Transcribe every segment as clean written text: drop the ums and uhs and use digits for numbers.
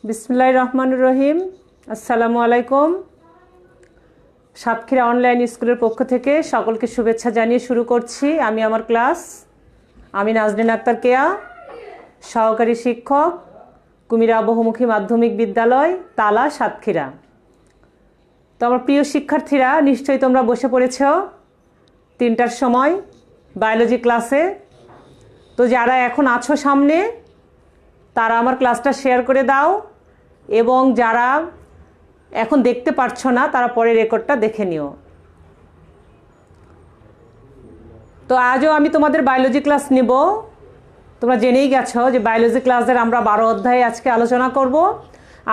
বিসমিল্লাহির রহমানির রহিম। আসসালামু আলাইকুম। সাতক্ষীরা অনলাইন স্কুলের পক্ষ থেকে সকলকে শুভেচ্ছা জানিয়ে শুরু করছি আমি আমার ক্লাস। আমি নাজনীন আক্তার কেয়া, সহকারী শিক্ষক, কুমিরা বহুমুখী মাধ্যমিক বিদ্যালয়, তালা, সাতক্ষীরা। তো আমার প্রিয় শিক্ষার্থীরা, নিশ্চয়ই তোমরা বসে পড়েছ 3টার সময় বায়োলজি ক্লাসে। তো যারা এখন আছো সামনে, তারা আমার ক্লাসটা শেয়ার করে দাও, এবং যারা এখন দেখতে পারছো না তারা পরে রেকর্ডটা দেখে নিও। তো আজও আমি তোমাদের বায়োলজি ক্লাস নিব। তোমরা জেনেই গেছো যে বায়োলজি ক্লাসের আমরা 12 অধ্যায় আজকে আলোচনা করব।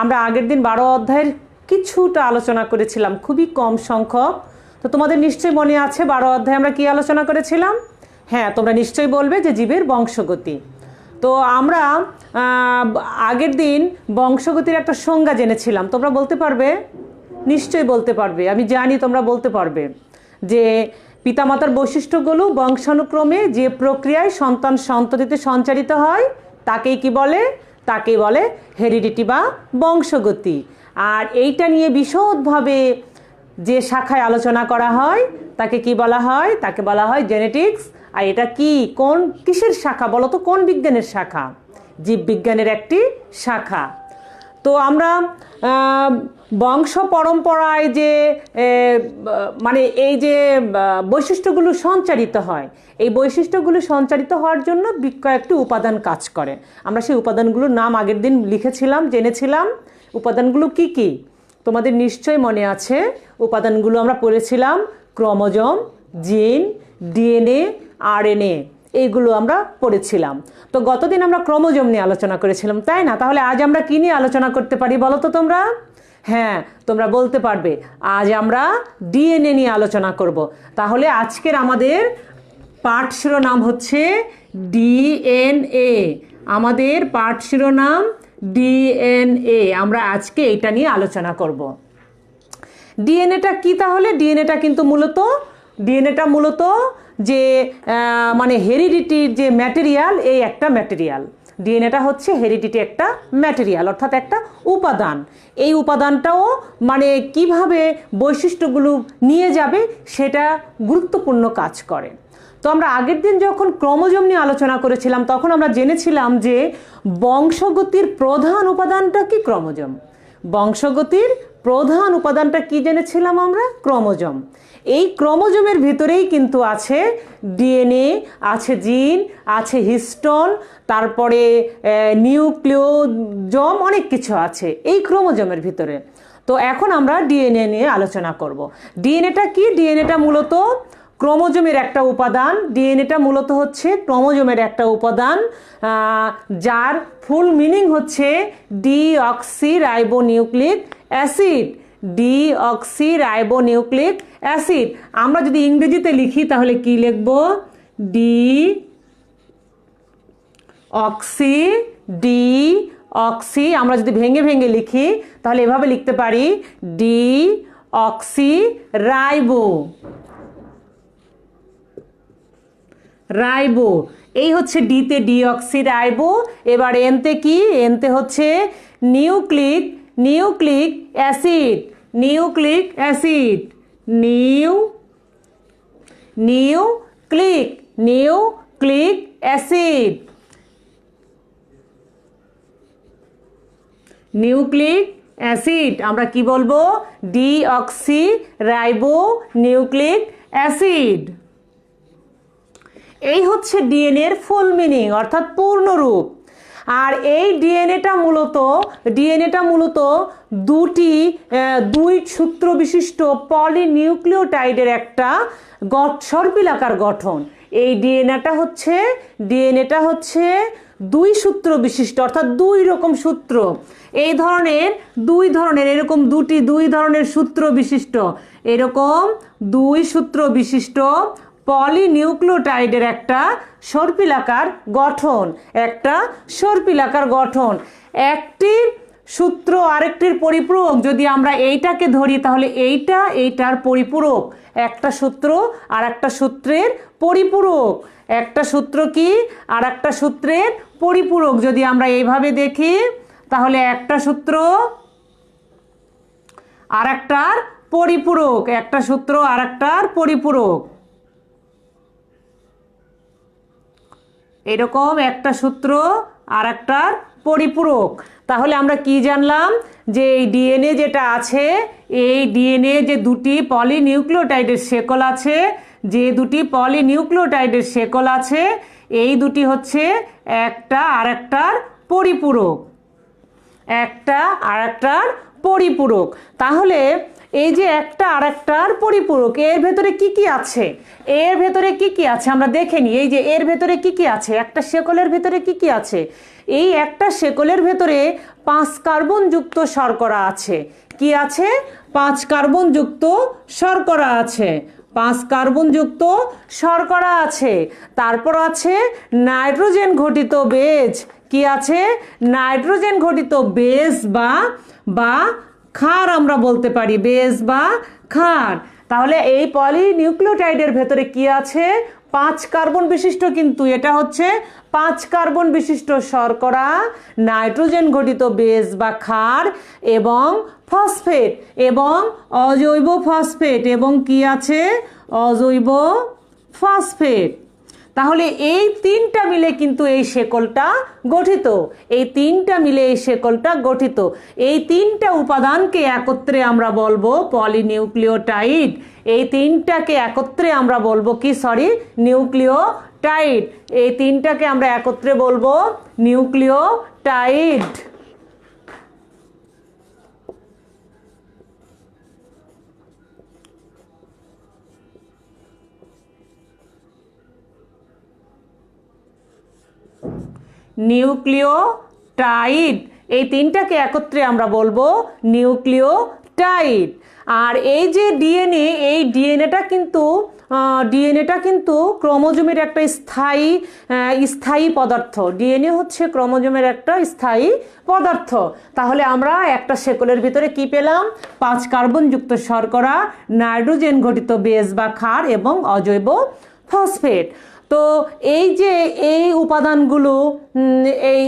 আমরা আগের দিন 12 অধ্যায়ের কিছুটা আলোচনা করেছিলাম, খুবই কম সংখ্যক। তো তোমাদের নিশ্চয়ই মনে আছে 12 অধ্যায়ে আমরা কি আলোচনা করেছিলাম? হ্যাঁ, তোমরা নিশ্চয়ই বলবে যে জীবের বংশগতি। তো আমরা আগের দিন বংশগতির একটা সংজ্ঞা জেনেছিলাম। তোমরা বলতে পারবে? নিশ্চয়ই বলতে পারবে, আমি জানি তোমরা বলতে পারবে যে পিতামাতার বৈশিষ্ট্যগুলো বংশানুক্রমে যে প্রক্রিয়ায় সন্তান সন্ততিতে সঞ্চারিত হয় তাকেই কি বলে? তাকেই বলে হেরিডিটি বা বংশগতি। আর এইটা নিয়ে বিশদভাবে যে শাখায় আলোচনা করা হয় তাকে কি বলা হয়? তাকে বলা হয় জেনেটিক্স। আর এটা কি, কিসের শাখা বলো তো? কোন বিজ্ঞানের শাখা? জীববিজ্ঞানের একটি শাখা। তো আমরা বংশ পরম্পরায় যে মানে এই যে বৈশিষ্ট্যগুলো সঞ্চারিত হয়, এই বৈশিষ্ট্যগুলো সঞ্চারিত হওয়ার জন্য কয়েকটি উপাদান কাজ করে। আমরা সেই উপাদানগুলোর নাম আগের দিন লিখেছিলাম, জেনেছিলাম। উপাদানগুলো কি কি তোমাদের নিশ্চয়ই মনে আছে। উপাদানগুলো আমরা পড়েছিলাম ক্রোমোজোম, জিন, ডিএনএ, আরএনএ, এইগুলো আমরা পড়েছিলাম। তো গতদিন আমরা ক্রোমোজোম নিয়ে আলোচনা করেছিলাম, তাই না? তাহলে আজ আমরা কি নিয়ে আলোচনা করতে পারি বলো তো তোমরা? হ্যাঁ, তোমরা বলতে পারবে আজ আমরা ডিএনএ নিয়ে আলোচনা করব। তাহলে আজকের আমাদের পাঠ শিরোনাম হচ্ছে ডিএনএ। আমাদের পাঠ শিরোনাম ডিএনএ। আমরা আজকে এটা নিয়ে আলোচনা করব। ডিএনএটা কি তাহলে? ডিএনএটা মূলত যে মানে হেরিডিটির যে ম্যাটেরিয়াল, এই একটা ম্যাটেরিয়াল। ডিএনএটা হচ্ছে হেরিডিটি একটা ম্যাটেরিয়াল, অর্থাৎ একটা উপাদান। এই উপাদানটাও মানে কিভাবে বৈশিষ্ট্যগুলো নিয়ে যাবে সেটা গুরুত্বপূর্ণ কাজ করে। তো আমরা আগের দিন যখন ক্রোমোজোম নিয়ে আলোচনা করেছিলাম তখন আমরা জেনেছিলাম যে বংশগতির প্রধান উপাদানটা কি? ক্রোমোজোম। বংশগতির প্রধান উপাদানটা কি জেনেছিলাম আমরা? ক্রোমোজোম। এই ক্রোমোজোমের ভিতরেই কিন্তু আছে ডিএনএ, আছে জিন, আছে হিস্টোন, তারপরে নিউক্লিওজোম, অনেক কিছু আছে এই ক্রোমোজোমের ভিতরে। তো এখন আমরা ডিএনএ নিয়ে আলোচনা করব। ডিএনএটা কি? ডিএনএটা মূলত ক্রোমোজোমের একটা উপাদান। ডিএনএটা মূলত হচ্ছে ক্রোমোজোমের একটা উপাদান, যার ফুল মিনিং হচ্ছে ডিঅক্সিরাইবোনিউক্লিক অ্যাসিড। Deoxyribonucleic acid. আমরা যদি ইংরেজিতে লিখি তাহলে কি লিখব? ডিঅক্সি। আমরা যদি ভেঙে ভেঙে লিখি তাহলে এভাবে লিখতে পারি ডিঅক্সিরাইবো। এই হচ্ছে ডিতে ডিঅক্সিরাইবো। এবার এনতে কি? এনতে হচ্ছে nucleic acid. Nucleic acid. Nucleic acid. Nucleic acid আমরা কি বলবো? Deoxyribonucleic acid. এই হচ্ছে ডিএনএর ফুল মিনিং, অর্থাৎ পূর্ণরূপ। আর এই ডিএনএটা মূলত দুই সূত্র বিশিষ্ট পলিনিউক্লিওটাইডের একটা সর্পিলাকার গঠন। এই ডিএনএটা হচ্ছে দুই সূত্র বিশিষ্ট, অর্থাৎ দুই রকম সূত্র। এই ধরনের এরকম দুই ধরনের সূত্র বিশিষ্ট, এরকম দুই সূত্র বিশিষ্ট পলিনিউক্লিওটাইডের একটা সর্পিলাকার গঠন। একটির সূত্র আরেকটির পরিপূরক। যদি আমরা এইটাকে ধরি তাহলে এইটার পরিপূরক। একটা সূত্র আর একটা সূত্রের পরিপূরক। একটা সূত্র কি আর একটা সূত্রের পরিপূরক। যদি আমরা এইভাবে দেখি তাহলে একটা সূত্র আর একটার পরিপূরক, একটা সূত্র আর একটার পরিপূরক, এরকম একটা সূত্র আর একটার পরিপূরক। তাহলে আমরা কি জানলাম যে এই ডিএনএ যেটা আছে, এই ডিএনএ যে দুটি পলিনিউক্লিওটাইডের শেকল আছে, যে দুটি পলিনিউক্লিওটাইডের শেকল আছে, এই দুটি হচ্ছে একটা আর একটার পরিপূরক, একটা আর একটার পরিপূরক। তাহলে এই যে একটা আর একটার পরিপূরক, এর ভেতরে কি কি আছে, এর ভেতরে কি কি আছে আমরা দেখে নিই। এই যে এর ভেতরে কি কি আছে, একটা শেকলের ভেতরে কি কি আছে, এই একটা শেকলের ভেতরে 5 কার্বন যুক্ত শর্করা আছে। কি আছে? 5 কার্বন যুক্ত শর্করা আছে, 5 কার্বন যুক্ত শর্করা আছে। তারপর আছে নাইট্রোজেন ঘটিত বেজ। কি আছে? নাইট্রোজেন ঘটিত বেজ বা ক্ষার আমরা বলতে পারি, বেজ বা ক্ষার। তাহলে এই পলিনিউক্লিওটাইডের ভেতরে কি আছে? 5 কার্বন বিশিষ্ট, কিন্তু এটা হচ্ছে 5 কার্বন বিশিষ্ট শর্করা, নাইট্রোজেন ঘটিত বেজ বা ক্ষার, এবং ফসফেট এবং অজৈব ফসফেট, এবং কি আছে? অজৈব ফসফেট। তাহলে এই তিনটা মিলে কিন্তু এই শেকলটা গঠিত, এই তিনটা মিলে এই শেকলটা গঠিত। এই তিনটা উপাদানকে একত্রে আমরা বলবো পলিনিউক্লিওটাইড। এই তিনটাকে একত্রে আমরা বলবো কি? নিউক্লিওটাইড। এই তিনটাকে আমরা একত্রে বলবো নিউক্লিওটাইড। নিউক্লিওটাইড, এই তিনটাকে একত্রে আমরা বলবো নিউক্লিওটাইড। আর এই যে ডিএনএ, এই ডিএনএটা কিন্তু ক্রোমোজোমের একটা স্থায়ী পদার্থ। ডিএনএ হচ্ছে ক্রোমোজোমের একটা স্থায়ী পদার্থ। তাহলে আমরা একটা শেকলের ভিতরে কি পেলাম? 5 কার্বন যুক্ত শর্করা, নাইট্রোজেন ঘটিত বেজ বা ক্ষার, এবং অজৈব ফসফেট। তো এই যে এই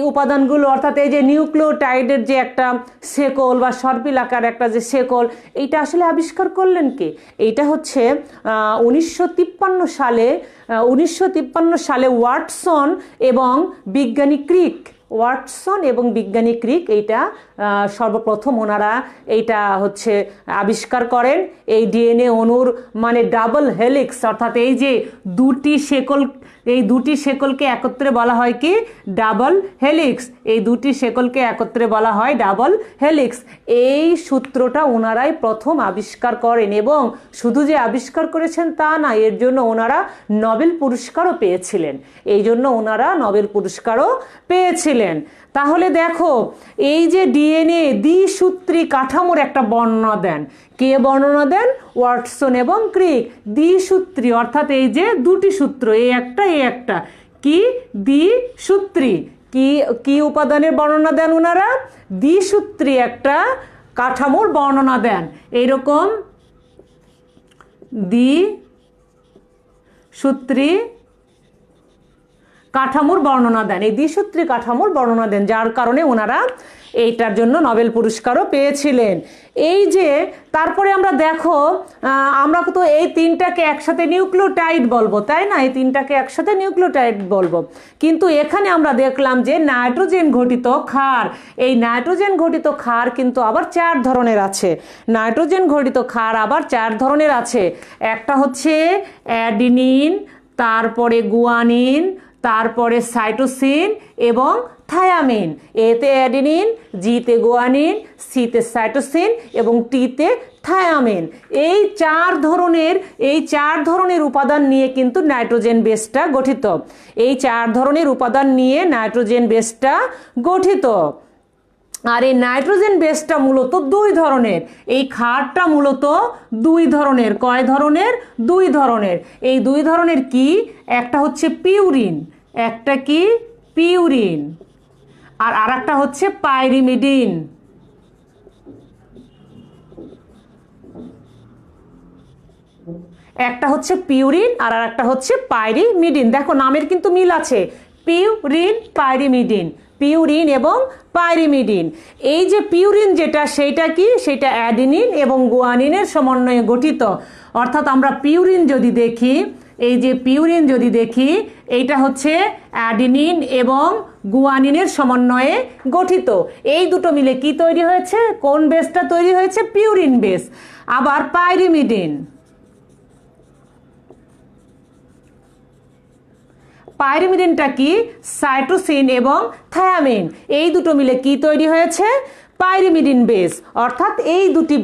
উপাদানগুলো অর্থাৎ এই যে নিউক্লিওটাইডের যে একটা শেকল বা সর্পিলাকার একটা যে শেকল, এইটা আসলে আবিষ্কার করলেন কে? এইটা হচ্ছে 1953 সালে ওয়াটসন এবং বিজ্ঞানী ক্রিক, এইটা সর্বপ্রথম ওনারা এইটা হচ্ছে আবিষ্কার করেন। এই ডিএনএ অণুর মানে ডাবল হেলিক্স, অর্থাৎ এই যে দুটি শেকলকে একত্রে বলা হয় কি? Double helix. এই দুটি শেকলকে একত্রে বলা হয় ডাবল হেলিক্স। এই সূত্রটা ওনারাই প্রথম আবিষ্কার করেন, এবং শুধু যে আবিষ্কার করেছেন তা না, এর জন্য ওনারা নোবেল পুরস্কারও পেয়েছিলেন। এই জন্য ওনারা নোবেল পুরস্কারও পেয়েছিলেন। তাহলে দেখো, এই যে ডিএনএ দ্বিসূত্রী কাঠামোর একটা বর্ণনা দেন। কে বর্ণনা দেন? ওয়াটসন এবং ক্রিক। দ্বিসূত্রী অর্থাৎ এই যে দুটি সূত্র, এই একটা কি? দ্বিসূত্রী। কি উপাদানের বর্ণনা দেন ওনারা? দ্বিসূত্রী একটা কাঠামোর বর্ণনা দেন। এইরকম দ্বিসূত্রী কাঠামোর বর্ণনা দেন, এই দ্বিসূত্রী কাঠামোর বর্ণনা দেন, যার কারণে ওনারা এইটার জন্য নোবেল পুরস্কারও পেয়েছিলেন। এই যে তারপরে আমরা দেখো, আমরা তো এই তিনটাকে একসাথে নিউক্লিওটাইড বলবো, তাই না? এই তিনটাকে একসাথে নিউক্লিওটাইড বলবো, কিন্তু এখানে আমরা দেখলাম যে নাইট্রোজেন ঘটিত ক্ষার, এই নাইট্রোজেন ঘটিত ক্ষার কিন্তু আবার 4 ধরনের আছে। নাইট্রোজেন ঘটিত ক্ষার আবার 4 ধরনের আছে। একটা হচ্ছে অ্যাডিনিন, তারপরে গুয়ানিন, তারপরে সাইটোসিন এবং থায়ামিন। এতে অ্যাডিনিন, জিতে গুয়ানিন, সিতে সাইটোসিন এবং টিতে থায়ামিন। এই 4 ধরনের উপাদান নিয়ে কিন্তু নাইট্রোজেন বেসটা গঠিত। এই 4 ধরনের উপাদান নিয়ে নাইট্রোজেন বেসটা গঠিত। আর এই নাইট্রোজেন বেসটা মূলত 2 ধরনের। এই ক্ষারটা মূলত 2 ধরনের। কয় ধরনের? 2 ধরনের। এই 2 ধরনের কি? একটা হচ্ছে পিউরিন, একটা কি? পিউরিন। আর আরেকটা হচ্ছে পাইরিমিডিন। একটা হচ্ছে পিউরিন আর আরেকটা হচ্ছে পাইরিমিডিন। দেখো নামের কিন্তু মিল আছে, পিউরিন, পাইরিমিডিন, পিউরিন এবং পাইরিমিডিন। এই যে পিউরিন যেটা, সেইটা কি, সেটা অ্যাডিনিন এবং গুয়ানিনের সমন্বয়ে গঠিত। অর্থাৎ আমরা পিউরিন যদি দেখি, এই যে পিউরিন যদি দেখি, এইটা হচ্ছে অ্যাডিনিন এবং গুয়ানিনের সমন্বয়ে গঠিত। এই দুটো মিলে কি তৈরি হয়েছে, কোন বেসটা তৈরি হয়েছে, পিউরিন বেস। আবার পাইরিমিডিন, পাইরিমিডিনটা কি, সাইটোসিন এবং থায়ামিন, এই দুটো মিলে কি তৈরি হয়েছে, পাইরিমিডিন বেস। অর্থাৎ এই দুটি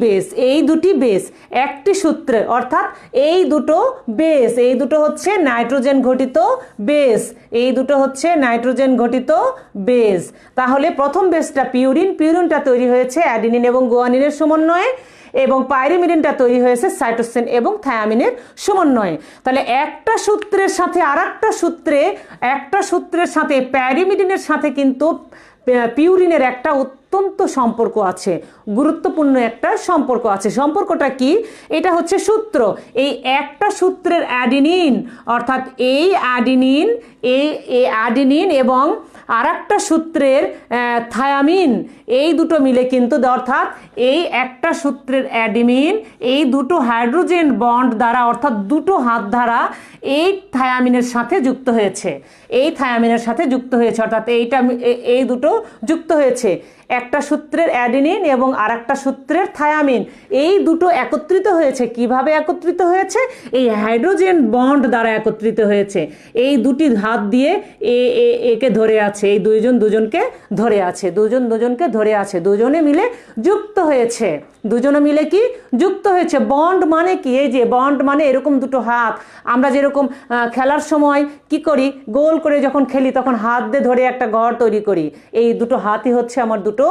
বেস একটি সূত্রে, অর্থাৎ এই দুটো বেস, এই দুটো হচ্ছে নাইট্রোজেন ঘটিত বেস, এই দুটো হচ্ছে নাইট্রোজেন ঘটিত বেস। তাহলে প্রথম বেসটা পিউরিন, পিউরিনটা তৈরি হয়েছে অ্যাডিনিন এবং গুয়ানিনের সমন্বয়ে, এবং পাইরিমিডিনটা তৈরি হয়েছে সাইটোসিন এবং থায়ামিনের সমন্বয়ে। তাহলে একটা সূত্রের সাথে আরেকটা একটা সূত্রের সাথে প্যারিমিডিনের সাথে কিন্তু পিউরিনের একটা অত্যন্ত সম্পর্ক আছে, গুরুত্বপূর্ণ একটা সম্পর্ক আছে। সম্পর্কটা কি, এটা হচ্ছে সূত্র। এই একটা সূত্রের অ্যাডিনিন, অর্থাৎ এই অ্যাডিনিন এবং আর একটা সূত্রের থায়ামিন, এই দুটো মিলে কিন্তু, অর্থাৎ এই একটা সূত্রের অ্যাডিনিন এই দুটো হাইড্রোজেন বন্ড দ্বারা, অর্থাৎ দুটো হাত দ্বারা এই থায়ামিনের সাথে যুক্ত হয়েছে, এই থায়ামিনের সাথে যুক্ত হয়েছে, অর্থাৎ এই দুটো যুক্ত হয়েছে। একটা সূত্রের অ্যাডিনিন এবং আর একটা সূত্রের থায়ামিন, এই দুটো একত্রিত হয়েছে। কিভাবে একত্রিত হয়েছে, এই হাইড্রোজেন বন্ড দ্বারা একত্রিত হয়েছে। এই দুটি হাত দিয়ে একে ধরে আছে, এই দুজনকে ধরে আছে, দুজনকে ধরে আছে, দুজনে মিলে যুক্ত হয়েছে, দুজনে মিলে কি যুক্ত হয়েছে। বন্ড মানে কি, এই যে বন্ড মানে এরকম দুটো হাত, আমরা যেরকম খেলার সময় কি করি, গোল করে যখন খেলি তখন হাত দিয়ে ধরে একটা ঘর তৈরি করি, এই দুটো হাতই হচ্ছে আমার দুটো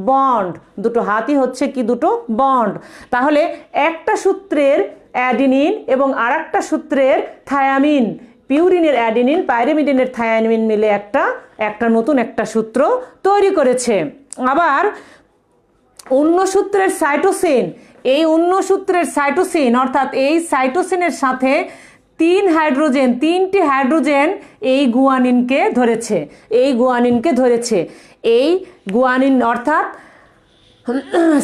বন্ড, দুটো হাতই হচ্ছে কি, দুটো বন্ড। তাহলে একটা সূত্রের অ্যাডিনিন এবং আর একটা সূত্রের থায়ামিন, পিউরিনের অ্যাডিনিন, পাইরিমিডিনের থায়ামিন মিলে একটা নতুন একটা সূত্র তৈরি করেছে। আবার অন্য সূত্রের সাইটোসিন, এই অন্য সূত্রের সাইটোসিন, অর্থাৎ এই সাইটোসিনের সাথে তিনটি হাইড্রোজেন এই গুয়ানিনকে ধরেছে, এই গুয়ানিন, অর্থাৎ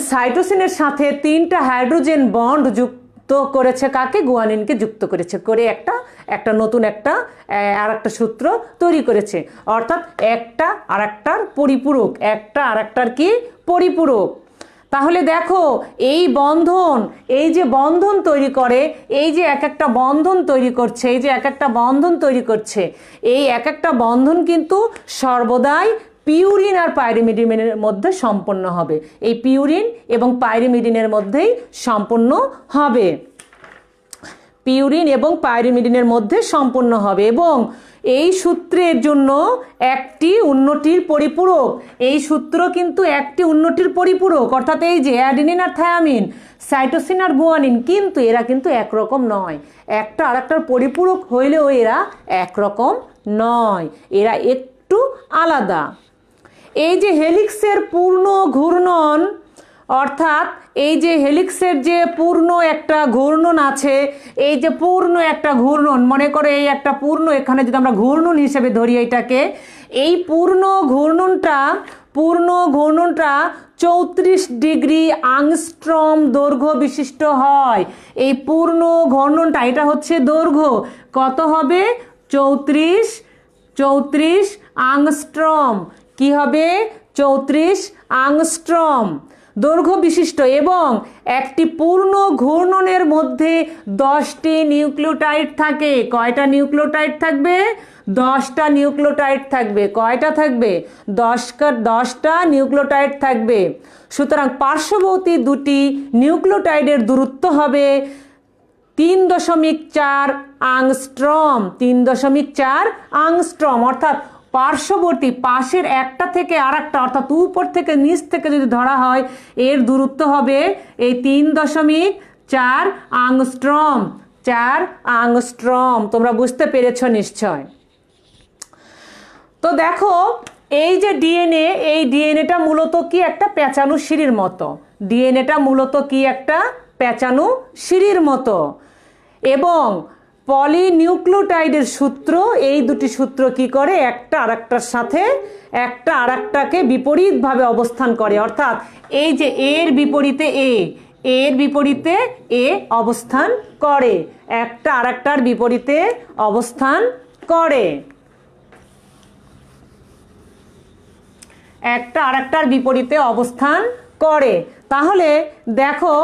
সাইটোসিনের সাথে তিনটা হাইড্রোজেন বন্ড যুক্ত করেছে কাকে, গুয়ানিনকে যুক্ত করেছে, করে একটা নতুন আর একটা সূত্র তৈরি করেছে। অর্থাৎ একটা আর একটার পরিপূরক, একটা আর একটার কি, পরিপূরক। তাহলে দেখো এই বন্ধন, এই যে বন্ধন তৈরি করে, এই যে এক একটা বন্ধন তৈরি করছে, এই এক একটা বন্ধন কিন্তু সর্বদাই পিউরিন আর পাইরিমিডিনের মধ্যে সম্পন্ন হবে, এই পিউরিন এবং পাইরিমিডিনের মধ্যেই সম্পন্ন হবে, পিউরিন এবং পাইরিমিডিনের মধ্যে সম্পন্ন হবে। এবং এই সূত্রের জন্য একটি অন্যটির পরিপূরক, এই সূত্র কিন্তু একটি অন্যটির পরিপূরক, অর্থাৎ এই যে অ্যাডিনিন আর থায়ামিন, সাইটোসিন আর গুয়ানিন, কিন্তু এরা কিন্তু একরকম নয়, একটা আর একটার পরিপূরক হইলেও এরা একরকম নয়, এরা একটু আলাদা। এই যে হেলিক্সের পূর্ণ ঘূর্ণন, অর্থাৎ এই যে হেলিক্সের যে পূর্ণ একটা ঘূর্ণন আছে, এই যে পূর্ণ একটা ঘূর্ণন, মনে করো এই একটা পূর্ণ, এখানে যদি আমরা ঘূর্ণন হিসেবে ধরি এটাকে, এই পূর্ণ ঘূর্ণনটা 34 ডিগ্রি আংস্ট্রম দৈর্ঘ্য বিশিষ্ট হয়। এই পূর্ণ ঘূর্ণনটা, এটা হচ্ছে দৈর্ঘ্য, কত হবে, 34 আংস্ট্রম, কি হবে, 34 আংস্ট্রম দৈর্ঘ্য বিশিষ্ট। এবং একটি পূর্ণ ঘূর্ণনের মধ্যে 10টি নিউক্লিওটাইড থাকে। কয়টা নিউক্লিওটাইড থাকবে, 10টা নিউক্লিওটাইড থাকবে। কয়টা থাকবে, 10টা নিউক্লিওটাইড থাকবে। সুতরাং পার্শ্ববর্তী দুটি নিউক্লিওটাইডের দূরত্ব হবে 3.4 আংস্ট্রম, 3.4 আংস্ট্রম, অর্থাৎ পার্শ্ববর্তী, পাশের একটা থেকে আর একটা, অর্থাৎ উপর থেকে নিচ থেকে যদি ধরা হয়, এর দূরত্ব হবে এই 3.4 আংস্ট্রম, 4 আংস্ট্রম। তোমরা বুঝতে পেরেছ নিশ্চয়। তো দেখো এই যে ডিএনএ, এই ডিএনএটা মূলত কি, একটা পেঁচানো সিঁড়ির মতো, ডিএনএটা মূলত কি, একটা পেঁচানো সিঁড়ির মতো। এবং পলিনিউক্লিওটাইডের সূত্র, এই দুটি সূত্র কি করে, একটা আরেকটার সাথে একটা আরেকটাকে বিপরীতভাবে অবস্থান করে। অর্থাৎ এই যে এর বিপরীতে এর বিপরীতে এ অবস্থান করে, একটা আরেকটার বিপরীতে অবস্থান করে, একটা আরেকটার বিপরীতে অবস্থান করে। তাহলে দেখো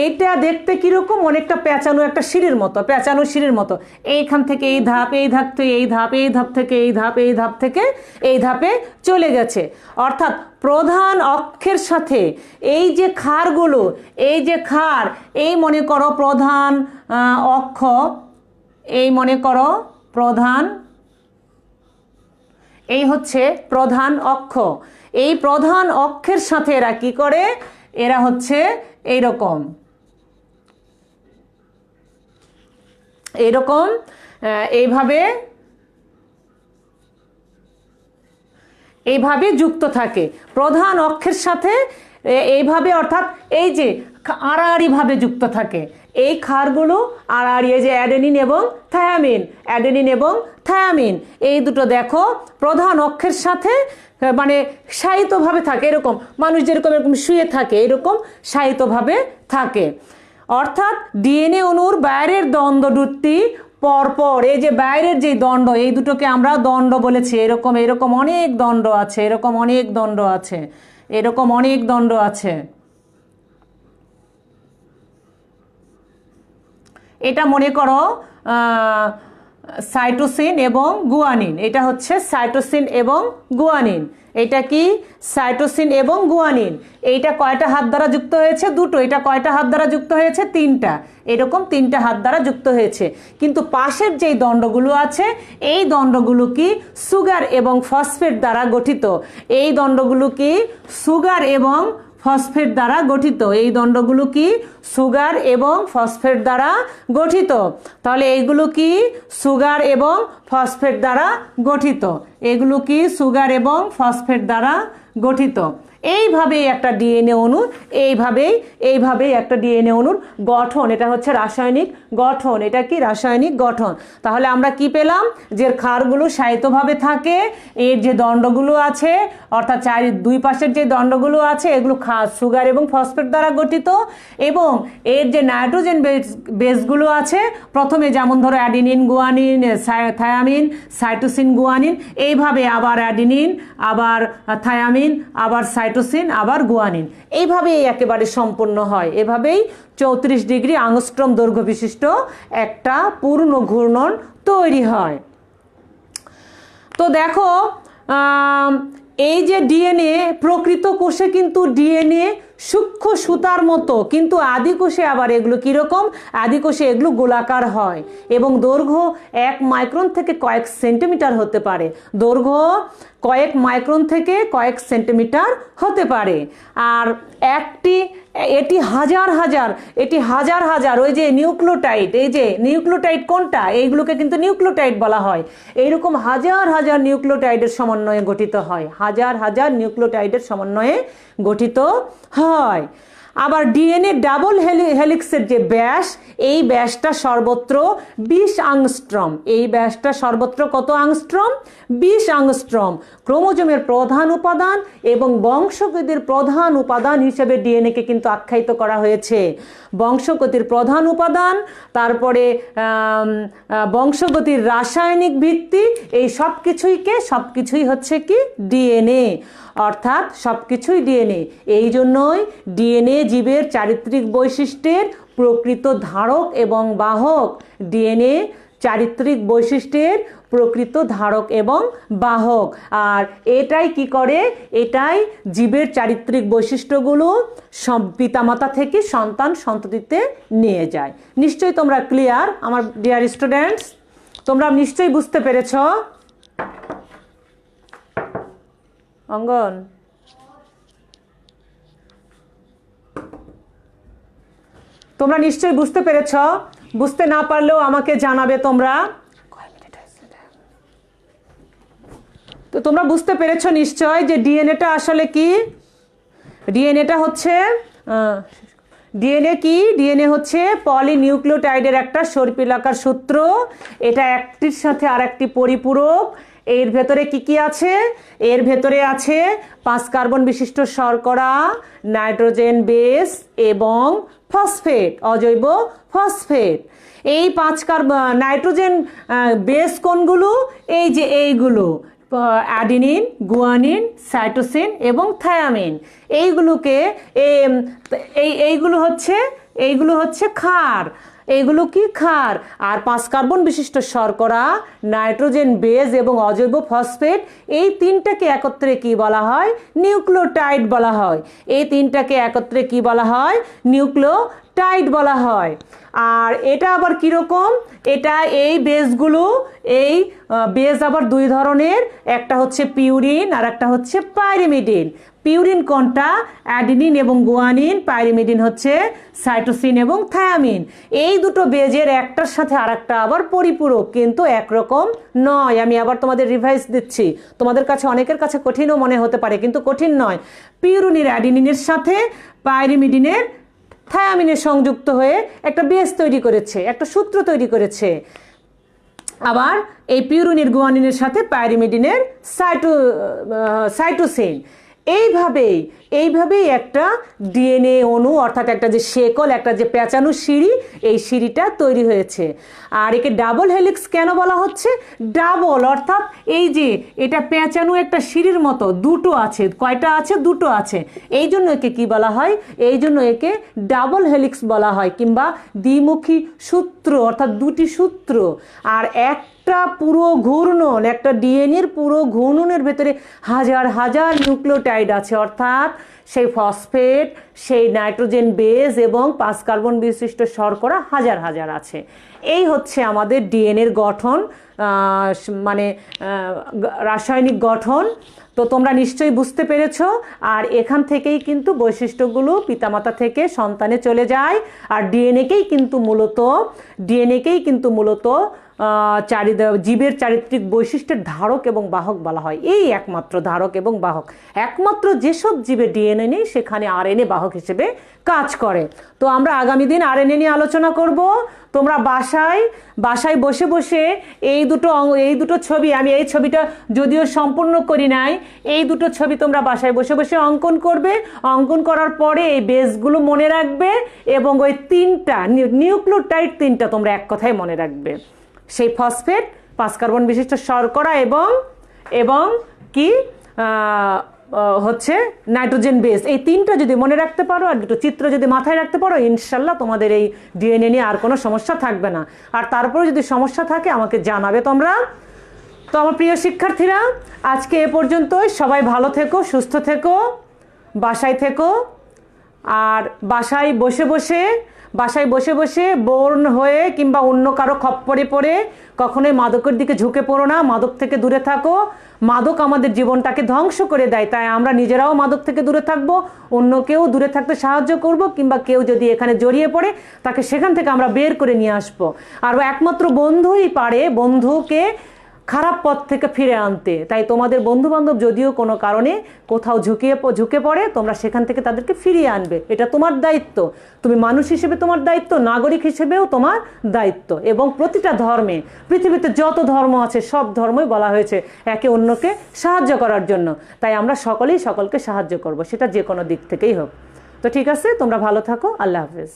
এইটা দেখতে কিরকম, অনেকটা পেঁচানো একটা সিঁড়ির মতো, পেঁচানো সিঁড়ির মতো। এইখান থেকে এই ধাপ, এই ধাপ থেকে এই ধাপ, এই ধাপ থেকে এই ধাপ, এই ধাপ থেকে এই ধাপে চলে গেছে। অর্থাৎ প্রধান অক্ষের সাথে এই যে ক্ষারগুলো, এই যে ক্ষার, এই মনে করো প্রধান অক্ষ, এই মনে করো প্রধান, এই হচ্ছে প্রধান অক্ষ। এই প্রধান অক্ষের সাথে এরা কি করে, এরা হচ্ছে এইরকম এইরকম এইভাবে যুক্ত থাকে প্রধান অক্ষের সাথে, এইভাবে। অর্থাৎ এই যে আড়াআড়িভাবে যুক্ত থাকে এই ক্ষারগুলো, আড়াআড়ি, এই যে অ্যাডেনিন এবং থায়ামিন, অ্যাডেনিন এবং থায়ামিন, এই দুটো দেখো প্রধান অক্ষের সাথে মানে শায়িতভাবে থাকে, এরকম মানুষ যেরকম এরকম শুয়ে থাকে এরকম শায়িতভাবে থাকে। অর্থাৎ ডিএনএ অণুর বাইরের দ্বন্দ্ব দুটি পরপর, এই যে বাইরের যে দণ্ড, এই দুটোকে আমরা দণ্ড বলেছি। এরকম এরকম অনেক দণ্ড আছে, এরকম অনেক দণ্ড আছে, এরকম অনেক দণ্ড আছে। এটা মনে করো সাইটোসিন এবং গুয়ানিন, এটা হচ্ছে সাইটোসিন এবং গুয়ানিন। এটা কি সাইটোসিন এবং গুয়ানিন। এইটা কয়টা হাত দ্বারা যুক্ত হয়েছে, দুটো। এটা কয়টা হাত দ্বারা যুক্ত হয়েছে, তিনটা। এরকম তিনটা হাত দ্বারা যুক্ত হয়েছে। কিন্তু পাশের যেই দণ্ডগুলো আছে, এই দণ্ডগুলো কি সুগার এবং ফসফেট দ্বারা গঠিত। এই দণ্ডগুলো কি সুগার এবং ফসফেট দ্বারা গঠিত। এই দণ্ডগুলো কি সুগার এবং ফসফেট দ্বারা গঠিত। তাহলে এইগুলো কি সুগার এবং ফসফেট দ্বারা গঠিত, এগুলো কি সুগার এবং ফসফেট দ্বারা গঠিত। এইভাবেই একটা ডিএনএ অণু, এইভাবেই একটা ডিএনএ অণুর গঠন। এটা হচ্ছে রাসায়নিক গঠন। এটা কি রাসায়নিক গঠন। তাহলে আমরা কি পেলাম, যে ক্ষারগুলো শায়িতভাবে থাকে, এর যে দণ্ডগুলো আছে অর্থাৎ দুই পাশের যে দণ্ডগুলো আছে এগুলো সুগার এবং ফসফেট দ্বারা গঠিত, এবং এর যে নাইট্রোজেন বেসগুলো আছে, প্রথমে যেমন ধরো adenine, guanine, thymine, cytosine, guanine, এইভাবে আবার অ্যাডিনিন, আবার থায়ামিন, আবার সাইটোসিন, আবার গুয়ানিন, এইভাবেই একেবারে সম্পূর্ণ হয়। এভাবেই 34 ডিগ্রি আংস্ট্রম দৈর্ঘ্য বিশিষ্ট একটা পূর্ণ ঘূর্ণন তৈরি হয়। তো দেখো এই যে ডিএনএ, প্রকৃত কোষে কিন্তু ডিএনএ সূক্ষ্ম সুতার মতো, কিন্তু আদি কোষে আবার এগুলো কীরকম, আদি কোষে এগুলো গোলাকার হয় এবং দৈর্ঘ্য 1 মাইক্রন থেকে কয়েক সেন্টিমিটার হতে পারে। দৈর্ঘ্য কয়েক মাইক্রন থেকে কয়েক সেন্টিমিটার হতে পারে। আর এটি হাজার হাজার ওই যে নিউক্লিওটাইড, এই যে নিউক্লিওটাইড কোনটা, এইগুলোকে কিন্তু নিউক্লিওটাইড বলা হয়। এইরকম হাজার হাজার নিউক্লিওটাইডের সমন্বয়ে গঠিত হয়, হাজার হাজার নিউক্লিওটাইডের সমন্বয়ে গঠিত হয়। আবার ডিএনএ ডাবল হেলিক্সের যে ব্যাস, এই ব্যাসটা সর্বত্র 20 আংস্ট্রম। এই ব্যাসটা সর্বত্র কত আংস্ট্রম, 20 আংস্ট্রম। ক্রোমোজোমের প্রধান উপাদান এবং বংশগতির প্রধান উপাদান হিসেবে ডিএনএকে কিন্তু আখ্যায়িত করা হয়েছে। বংশগতির প্রধান উপাদান, তারপরে বংশগতির রাসায়নিক ভিত্তি, এই সবকিছুই হচ্ছে কি ডিএনএ, অর্থাৎ সবকিছুই ডিএনএ। এই জন্যই ডিএনএ জীবের চারিত্রিক বৈশিষ্ট্যের প্রকৃত ধারক এবং বাহক। ডিএনএ চারিত্রিক বৈশিষ্ট্যের প্রকৃত ধারক এবং বাহক। আর এটাই কি করে, এটাই জীবের চারিত্রিক বৈশিষ্ট্যগুলো পিতামাতা থেকে সন্তান সন্ততিতে নিয়ে যায়। নিশ্চয়ই তোমরা ক্লিয়ার আমার ডিয়ার স্টুডেন্টস, তোমরা নিশ্চয়ই বুঝতে পেরেছ। অঙ্গন, তোমরা নিশ্চয়ই বুঝতে পেরেছ। বুঝতে না পারলেও আমাকে জানাবে তোমরা। তো তোমরা বুঝতে পেরেছ নিশ্চয় যে ডিএনএটা আসলে কি। ডিএনএটা হচ্ছে ডিএনএ কি? ডিএনএ হচ্ছে পলিনিউক্লিওটাইডের একটা সর্পিলাকার সূত্র। এটা একটির সাথে আর একটি পরিপূরক। এর ভেতরে কি কি আছে? এর ভেতরে আছে 5 কার্বন বিশিষ্ট শর্করা, নাইট্রোজেন বেস এবং ফসফেট, অজৈব ফসফেট। এই 5 কার্বন নাইট্রোজেন বেস কোনগুলো? এই যে এইগুলো, অ্যাডিনিন, গুয়ানিন, সাইটোসিন এবং থায়ামিন। এইগুলোকে এইগুলো হচ্ছে ক্ষার। এইগুলো কি? ক্ষার। আর 5 কার্বন বিশিষ্ট শর্করা, নাইট্রোজেন বেস এবং অজৈব ফসফেট, এই তিনটাকে একত্রে কি বলা হয়? নিউক্লিওটাইড বলা হয়। এই তিনটাকে একত্রে কি বলা হয়? নিউক্লিওটাইড বলা হয়। আর এটা আবার কীরকম? এটা এই বেসগুলো, এই বেস আবার 2 ধরনের, একটা হচ্ছে পিউরিন আর একটা হচ্ছে পাইরিমিডিন। পিউরিন কোনটা? অ্যাডিনিন এবং গুয়ানিন। পাইরিমিডিন হচ্ছে সাইটোসিন এবং থায়ামিন। এই দুটো বেজের একটার সাথে আরেকটা আবার পরিপূরক, কিন্তু একরকম নয়। আমি আবার তোমাদের রিভাইজ দিচ্ছি, তোমাদের কাছে অনেকের কাছে কঠিনও মনে হতে পারে, কিন্তু কঠিন নয়। পিউরিনের অ্যাডিনিনের সাথে পাইরিমিডিনের থায়ামিনের সংযুক্ত হয়ে একটা বেস তৈরি করেছে, একটা সূত্র তৈরি করেছে। আবার এই পিউরিনের গুয়ানিনের সাথে পাইরিমিডিনের সাইটোসিন। এইভাবেই একটা ডিএনএ অণু, অর্থাৎ একটা যে শেকল, একটা যে পেঁচানো সিঁড়ি, এই সিঁড়িটা তৈরি হয়েছে। আর একে ডাবল হেলিক্স কেন বলা হচ্ছে? ডাবল অর্থাৎ এই যে এটা পেঁচানো একটা সিঁড়ির মতো, দুটো আছে। কয়টা আছে? দুটো আছে। এই জন্য একে কি বলা হয়? এই জন্য একে ডাবল হেলিক্স বলা হয়, কিংবা দ্বিমুখী সূত্র, অর্থাৎ দুটি সূত্র। আর একটা পুরো ঘূর্ণন, একটা ডিএনএর পুরো ঘূর্ণনের ভেতরে হাজার হাজার নিউক্লিওটাইড আছে, অর্থাৎ সেই ফসফেট, সেই নাইট্রোজেন বেস এবং 5 কার্বন বিশিষ্ট শর্করা হাজার হাজার আছে। এই হচ্ছে আমাদের ডিএনএর গঠন, মানে রাসায়নিক গঠন। তো তোমরা নিশ্চয়ই বুঝতে পেরেছো। আর এখান থেকেই কিন্তু বৈশিষ্ট্যগুলো পিতামাতা থেকে সন্তানে চলে যায়। আর ডিএনএকেই কিন্তু মূলত জীবের চারিত্রিক বৈশিষ্ট্যের ধারক এবং বাহক বলা হয়। এই একমাত্র ধারক এবং বাহক। একমাত্র যেসব জীবে ডিএনএ নেই সেখানে আরএনএ বাহক হিসেবে কাজ করে। তো আমরা আগামী দিন আরএনএ নিয়ে আলোচনা করব। তোমরা বাসায় বসে বসে এই দুটো ছবি, আমি এই ছবিটা যদিও সম্পূর্ণ করি নাই, এই দুটো ছবি তোমরা বাসায় বসে বসে অঙ্কন করবে। অঙ্কন করার পরে এই বেসগুলো মনে রাখবে, এবং ওই নিউক্লিওটাইড 3টা তোমরা এক কথায় মনে রাখবে। সেই ফসফেট, 5 কার্বন বিশিষ্ট শর্করা এবং কি হচ্ছে নাইট্রোজেন বেস, এই 3টা যদি মনে রাখতে পারো আর দুটো চিত্র যদি মাথায় রাখতে পারো, ইনশাল্লাহ তোমাদের এই ডিএনএ নিয়ে আর কোনো সমস্যা থাকবে না। আর তারপরে যদি সমস্যা থাকে আমাকে জানাবে তোমরা। তো আমার প্রিয় শিক্ষার্থীরা, আজকে এ পর্যন্তই। সবাই ভালো থেকো, সুস্থ থেকো, বাসায় থেকো। আর বাসায় বসে বসে বোর্ন হয়ে কিংবা অন্য কারো খপ্পরে পড়ে কখনোই মাদকের দিকে ঝুঁকে পড়ো না। মাদক থেকে দূরে থাকো। মাদক আমাদের জীবনটাকে ধ্বংস করে দেয়, তাই আমরা নিজেরাও মাদক থেকে দূরে থাকবো, অন্যকেও দূরে থাকতে সাহায্য করব, কিংবা কেউ যদি এখানে জড়িয়ে পড়ে তাকে সেখান থেকে আমরা বের করে নিয়ে আসবো। আর একমাত্র বন্ধুই পারে বন্ধুকে খারাপ পথ থেকে ফিরে আনতে। তাই তোমাদের বন্ধু বান্ধব যদিও কোনো কারণে কোথাও ঝুঁকে পড়ে, তোমরা সেখান থেকে তাদেরকে ফিরিয়ে আনবে। এটা তোমার দায়িত্ব। তুমি মানুষ হিসেবে তোমার দায়িত্ব, নাগরিক হিসেবেও তোমার দায়িত্ব। এবং প্রতিটা ধর্মে, পৃথিবীতে যত ধর্ম আছে সব ধর্মই বলা হয়েছে একে অন্যকে সাহায্য করার জন্য। তাই আমরা সকলেই সকলকে সাহায্য করব, সেটা যে কোনো দিক থেকেই হোক। তো ঠিক আছে, তোমরা ভালো থাকো। আল্লাহ হাফেজ।